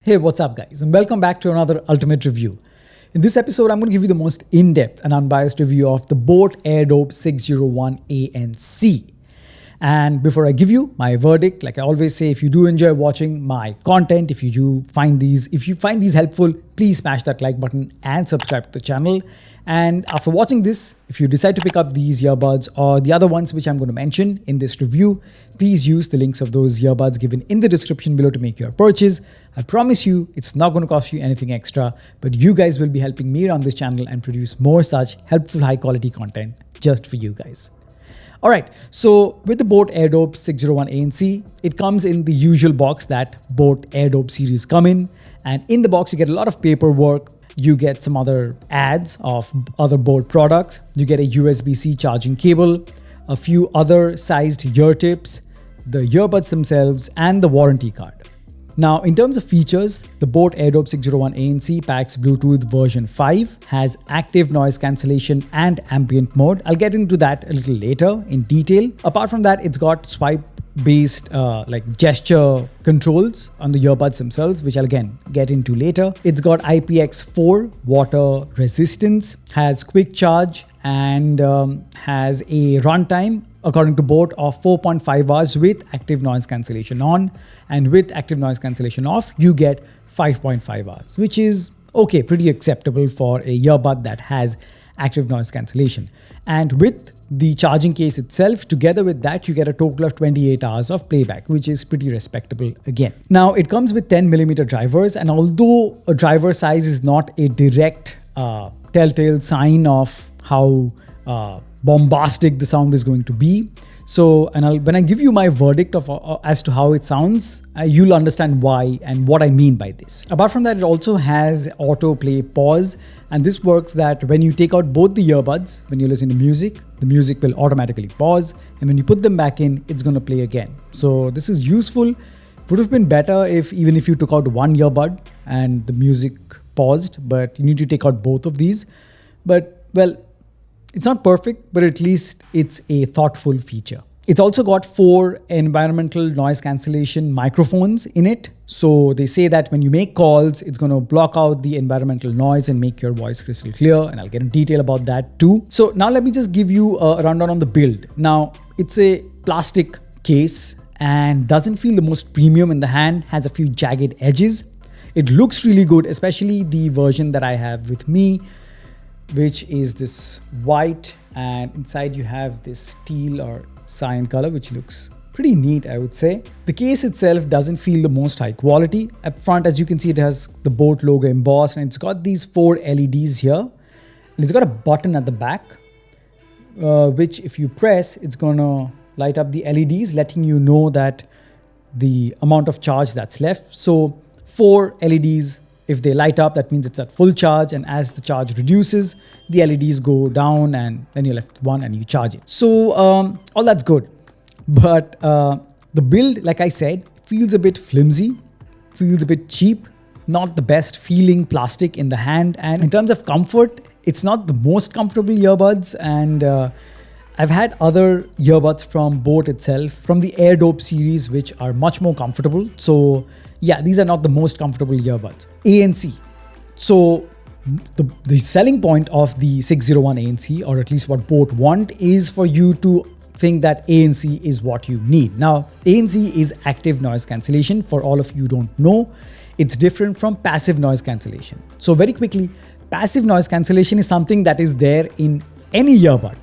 Hey, what's up guys, and welcome back to another Ultimate Review. In this episode, I'm going to give you the most in-depth and unbiased review of the boAt Airdopes 601A and C. And before I give you my verdict, like I always say, if you do enjoy watching my content, if you find these helpful, please smash that like button and subscribe to the channel. And after watching this, if you decide to pick up these earbuds or the other ones which I'm going to mention in this review, please use the links of those earbuds given in the description below to make your purchase. I promise you, it's not going to cost you anything extra, but you guys will be helping me run this channel and produce more such helpful high quality content just for you guys. Alright, so with the boAt Airdopes 601A and C, it comes in the usual box that boAt Airdopes series come in. And in the box, you get a lot of paperwork. You get some other ads of other boAt products. You get a USB-C charging cable, a few other sized ear tips, the earbuds themselves, and the warranty card. Now, in terms of features, the boAt Airdopes 601A and C packs Bluetooth version 5, has active noise cancellation and ambient mode. I'll get into that a little later in detail. Apart from that, it's got swipe-based like gesture controls on the earbuds themselves, which I'll again get into later. It's got IPX4 water resistance, has quick charge, and has a runtime according to boAt of 4.5 hours with active noise cancellation on, and with active noise cancellation off, you get 5.5 hours, which is okay, pretty acceptable for a earbud that has active noise cancellation. And with the charging case itself, together with that, you get a total of 28 hours of playback, which is pretty respectable again. Now, it comes with 10mm drivers, and although a driver size is not a direct telltale sign of how bombastic the sound is going to be. So, when I give you my verdict of as to how it sounds, you'll understand why and what I mean by this. Apart from that, it also has autoplay pause, and this works that when you take out both the earbuds, when you listen to music, the music will automatically pause, and when you put them back in, it's going to play again. So this is useful. Would have been better if even if you took out one earbud and the music paused, but you need to take out both of these. But well, it's not perfect, but at least it's a thoughtful feature. It's also got 4 environmental noise cancellation microphones in it. So they say that when you make calls, it's going to block out the environmental noise and make your voice crystal clear. And I'll get in detail about that too. So now let me just give you a rundown on the build. Now, it's a plastic case and doesn't feel the most premium in the hand, has a few jagged edges. It looks really good, especially the version that I have with me, which is this white, and inside you have this teal or cyan color, which looks pretty neat, I would say. The case itself doesn't feel the most high quality. Up front, as you can see, it has the boAt logo embossed, and it's got these 4 LEDs here. And it's got a button at the back, which if you press, it's gonna light up the LEDs, letting you know that the amount of charge that's left. So 4 LEDs, if they light up, that means it's at full charge, and as the charge reduces, the LEDs go down, and then you're left with one and you charge it. So all that's good. But the build, like I said, feels a bit flimsy, feels a bit cheap, not the best feeling plastic in the hand. And in terms of comfort, it's not the most comfortable earbuds. And I've had other earbuds from boAt itself, from the Airdopes series, which are much more comfortable. So yeah, these are not the most comfortable earbuds. A and C. So the selling point of the 601A and C, or at least what boAt want, is for you to think that A and C is what you need. Now, A and C is active noise cancellation. For all of you who don't know, it's different from passive noise cancellation. So very quickly, passive noise cancellation is something that is there in any earbud.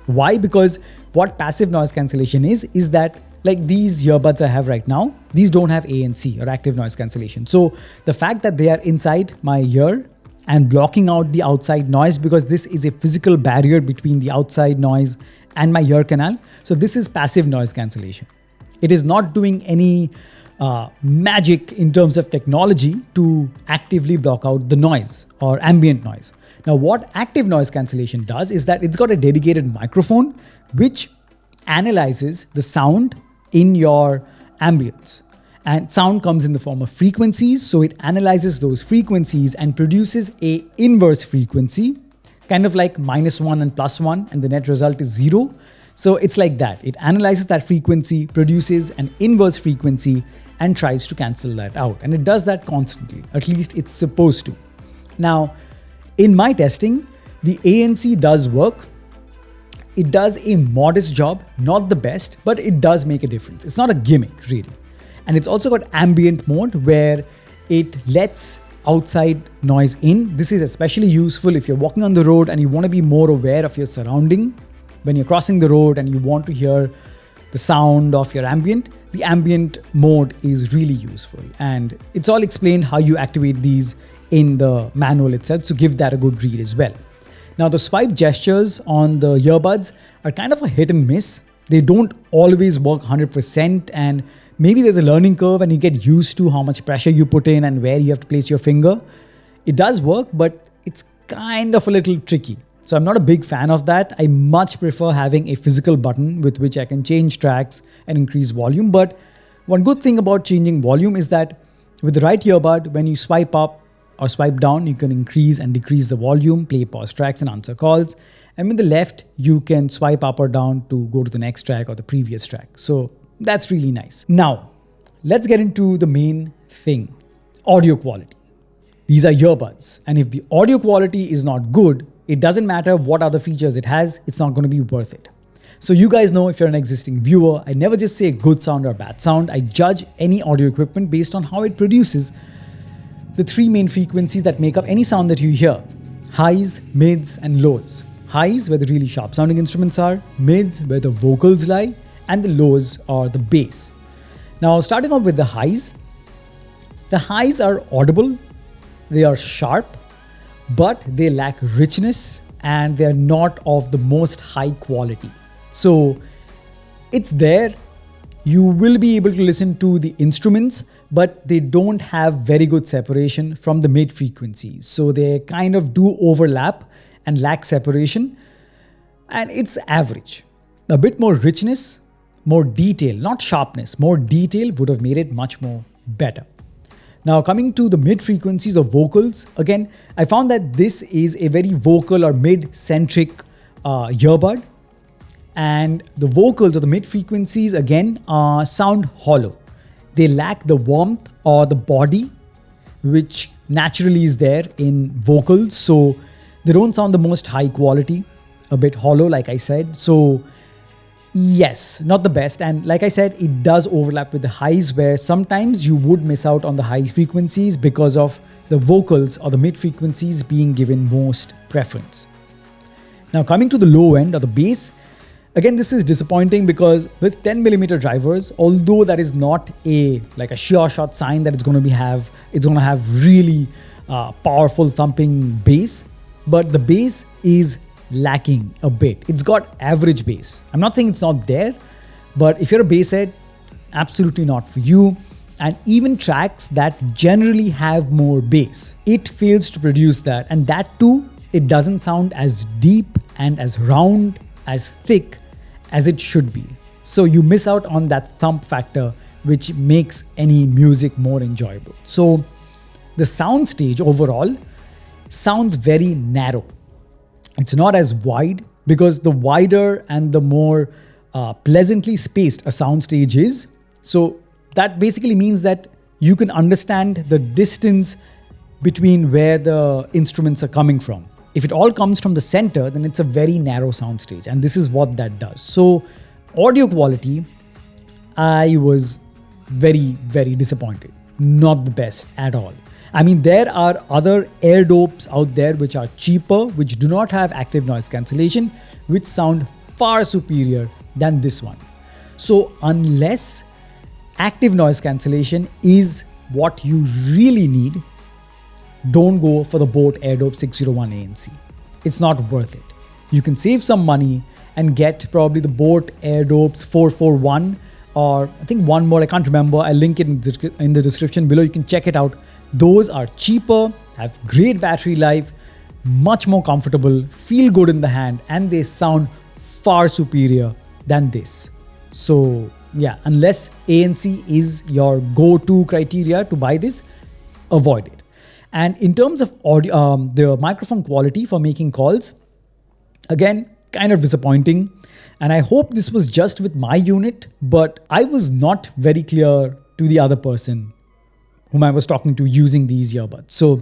Why? Because what passive noise cancellation is that, like these earbuds I have right now, these don't have ANC or active noise cancellation. So the fact that they are inside my ear and blocking out the outside noise, because this is a physical barrier between the outside noise and my ear canal. So this is passive noise cancellation. It is not doing any magic in terms of technology to actively block out the noise or ambient noise. Now, what active noise cancellation does is that it's got a dedicated microphone which analyzes the sound in your ambience. And sound comes in the form of frequencies, so it analyzes those frequencies and produces a inverse frequency, kind of like -1 and +1, and the net result is 0. So it's like that. It analyzes that frequency, produces an inverse frequency, and tries to cancel that out. And it does that constantly, at least it's supposed to. Now, in my testing, the ANC does work. It does a modest job, not the best, but it does make a difference. It's not a gimmick, really. And it's also got ambient mode where it lets outside noise in. This is especially useful if you're walking on the road and you want to be more aware of your surrounding. When you're crossing the road and you want to hear the sound of your ambient, the ambient mode is really useful. And it's all explained how you activate these in the manual itself, so give that a good read as well. Now, the swipe gestures on the earbuds are kind of a hit and miss. They don't always work 100%, and maybe there's a learning curve and you get used to how much pressure you put in and where you have to place your finger. It does work, but it's kind of a little tricky. So I'm not a big fan of that. I much prefer having a physical button with which I can change tracks and increase volume. But one good thing about changing volume is that with the right earbud, when you swipe up or swipe down, you can increase and decrease the volume, play pause tracks and answer calls. And with the left, you can swipe up or down to go to the next track or the previous track. So that's really nice. Now, let's get into the main thing, audio quality. These are earbuds. And if the audio quality is not good, it doesn't matter what other features it has, it's not going to be worth it. So you guys know, if you're an existing viewer, I never just say good sound or bad sound. I judge any audio equipment based on how it produces the three main frequencies that make up any sound that you hear: highs, mids, and lows. Highs, where the really sharp sounding instruments are, mids, where the vocals lie, and the lows are the bass. Now, starting off with the highs are audible, they are sharp, but they lack richness and they're not of the most high quality. So it's there, you will be able to listen to the instruments, but they don't have very good separation from the mid frequencies. So they kind of do overlap and lack separation, and it's average. A bit more richness, more detail, not sharpness, more detail would have made it much more better. Now, coming to the mid frequencies of vocals, again, I found that this is a very vocal or mid-centric earbud, and the vocals or the mid frequencies again sound hollow. They lack the warmth or the body which naturally is there in vocals, so they don't sound the most high quality, a bit hollow like I said. So yes, not the best, and like I said, it does overlap with the highs, where sometimes you would miss out on the high frequencies because of the vocals or the mid frequencies being given most preference. Now, coming to the low end or the bass, again, this is disappointing because with 10mm drivers, although that is not a sure shot sign that it's going to have really powerful thumping bass, but the bass is lacking a bit. It's got average bass. I'm not saying it's not there, but if you're a bass head, absolutely not for you. And even tracks that generally have more bass, it fails to produce that. And that too, it doesn't sound as deep and as round, as thick as it should be. So you miss out on that thump factor, which makes any music more enjoyable. So the soundstage overall sounds very narrow. It's not as wide, because the wider and the more pleasantly spaced a soundstage is, so that basically means that you can understand the distance between where the instruments are coming from. If it all comes from the center, then it's a very narrow soundstage, and this is what that does. So audio quality, I was very, very disappointed. Not the best at all. I mean, there are other Airdopes out there which are cheaper, which do not have active noise cancellation, which sound far superior than this one. So unless active noise cancellation is what you really need, don't go for the boAt Airdopes 601 ANC. It's not worth it. You can save some money and get probably the boAt Airdopes 441, or I think one more, I can't remember. I'll link it in the description below. You can check it out. Those are cheaper, have great battery life, much more comfortable, feel good in the hand, and they sound far superior than this. So yeah, unless ANC is your go-to criteria to buy this, avoid it. And in terms of audio, the microphone quality for making calls, again, kind of disappointing. And I hope this was just with my unit, but I was not very clear to the other person whom I was talking to using these earbuds. So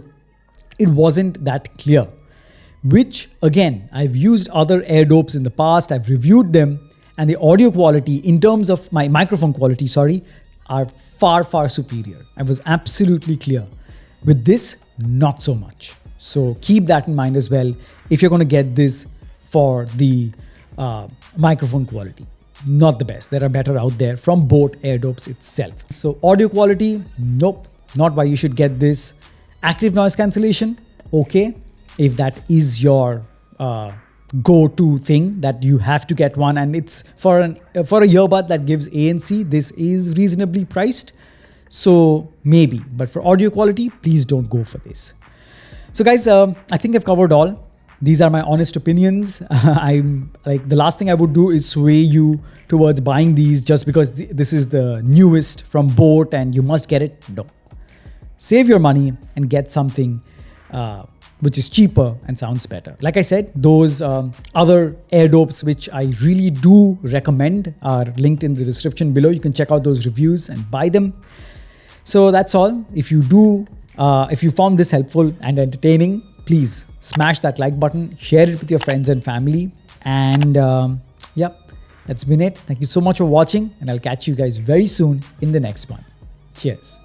it wasn't that clear, which again, I've used other Airdopes in the past, I've reviewed them, and the audio quality in terms of my microphone quality, are far, far superior. I was absolutely clear. With this, not so much. So keep that in mind as well if you're going to get this for the microphone quality. Not the best. There are better out there from boAt Airdopes itself. So audio quality, nope, not why you should get this. Active noise cancellation, okay, if that is your go-to thing that you have to get one, and it's for a earbud that gives ANC, this is reasonably priced. So maybe, but for audio quality, please don't go for this. So guys, I think I've covered all. These are my honest opinions. I'm like, the last thing I would do is sway you towards buying these just because this is the newest from boAt and you must get it. No. Save your money and get something which is cheaper and sounds better. Like I said, those other Airdopes which I really do recommend are linked in the description below. You can check out those reviews and buy them. So that's all. If you found this helpful and entertaining, please smash that like button, share it with your friends and family. And yeah, that's been it. Thank you so much for watching, and I'll catch you guys very soon in the next one. Cheers.